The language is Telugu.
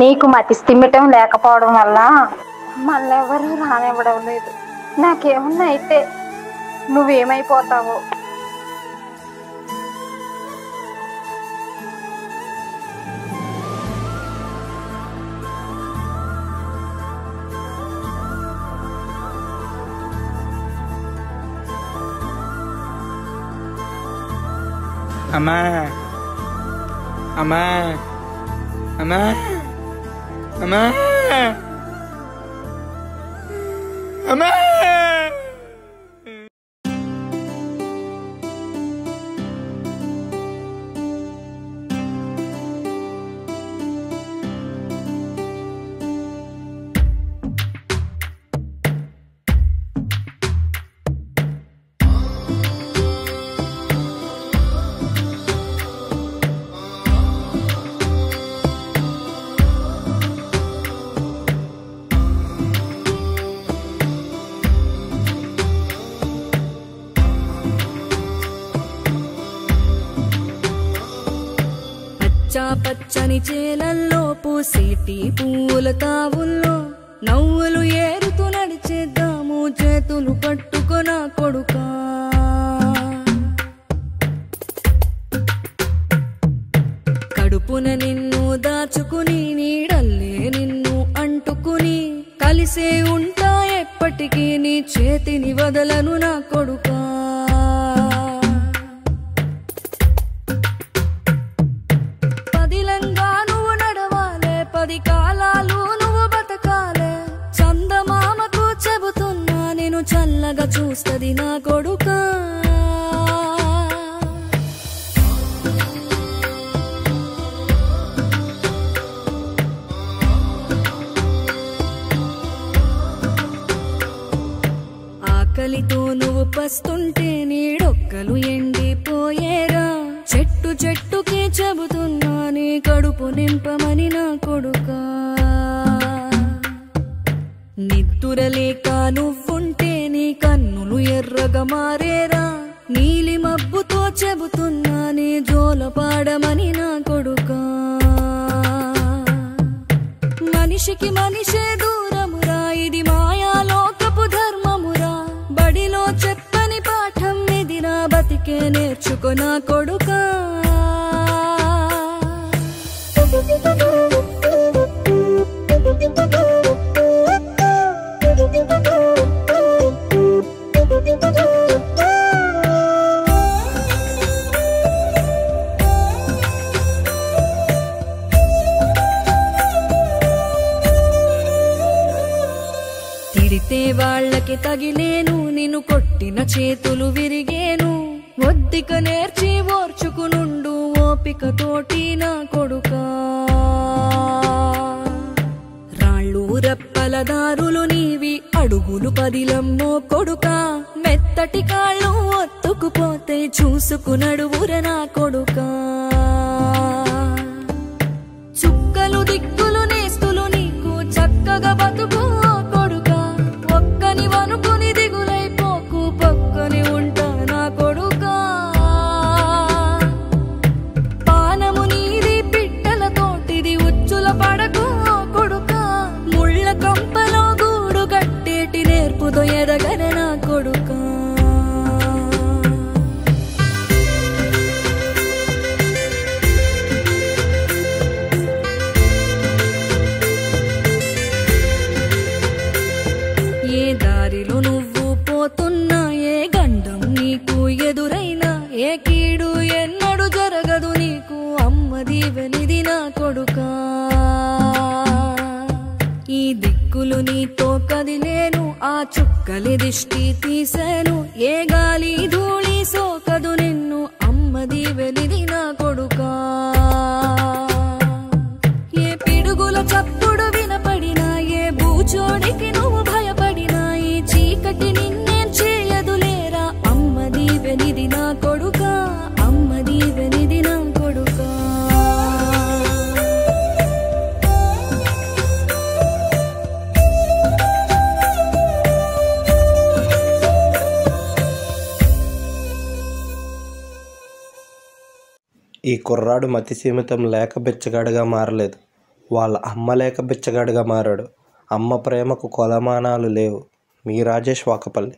నీకు మతి స్థిమితం లేకపోవడం వల్ల మళ్ళీ ఎవరు రానివ్వడం లేదు. నాకేమన్నా అయితే నువ్వేమైపోతావో. అమ్మా అమ్మా అమ్మా అమ్మా అమ్మా పచ్చని చేలల్లో పూసేటి పూల తావుల్లో నవ్వులు ఏరుతూ నడిచేద్దాము చేతులు పట్టుకొన కొడుకా. కడుపున నిన్ను దాచుకుని నీడల్లే నిన్ను అంటుకుని కలిసే ఉంటా ఎప్పటికీ నీ చేతిని వదలను నా కొడుకా. చల్లగా చూస్తది నా కొడుకా. ఆకలితో నువ్వు పస్తుంటే నీడొక్కలు ఎండిపోయేరా. చెట్టు చెట్టుకి చెబుతున్నా నీ కడుపు నింపమని నా కొడుకా. నిద్దురలేక నువ్వుంటే నీ కన్నులు ఎర్రగా మారేరా. నీలి మబ్బుతో చెబుతున్నా నీ జోల పాడమని నా కొడుకా. మనిషికి మనిషే దూరమురా, ఇది మాయాలోకపు ధర్మమురా. బడిలో చెప్పని పాఠం ఇదిరా, బతికే నేర్చుకో నా కొడుకా. తిడితే వాళ్ళకి తగిలేను, నిన్ను కొట్టిన చేతులు విరిగేను. ఒద్దిక నేర్చి ఓర్చుకునుండు ఓపిక తోటి నా కొడుకా. రాళ్ళు రప్పల దారులు నీవి, అడుగులు పదిలమ్మో కొడుకా. మెత్తటి కాళ్ళు ఒత్తుకుపోతే చూసుకునడువుర నా కొడుకా. చుక్కలు దిక్కులు నేస్తులు నీకు చక్కగా బతుకు కొడుకా. ఒక్కని వనుకుని దిగులైపోకు, పక్కని ఉంటా నా కొడుకా. పానము నీది పిట్టల తోటిది, ఉచ్చుల పడకు కొడుకా. ముళ్ళ కంపలో గూడు కట్టేటి నేర్పుతో ఎదగన నా కొడుకా. ఏ దారిలో నువ్వు పోతున్నా, ఏ గండం నీకు ఎదురైనా, ఏ కీడు ఎన్నడు జరగదు నీకు అమ్మ దీవెనిది నా కొడుకా. ఈ దిక్కులు నీతో కదిలేను, ఆ చుక్కలి దిష్టి తీసేను. ఏ గాలి ధూళి సోకదు నిన్ను అమ్మ దీవెనిది నా కొడుకా. ఏ పిడుగుల చప్పుడు వినపడినా, ఏ బూచోడికి నువ్వు భయపడినా, ఈ చీకటి నిన్నేం చేయదులేరా అమ్మ దీవెనిది నా కొడుకా. అమ్మ దీవెనిది నా కొడుకా. ఈ కుర్రాడు మతి సీమితం లేక బిచ్చగాడిగా మారలేదు. వాళ్ళ అమ్మ లేక బిచ్చగాడిగా మారాడు. అమ్మ ప్రేమకు కొలమానాలు లేవు. మీ రాజేష్ వాకపల్లి.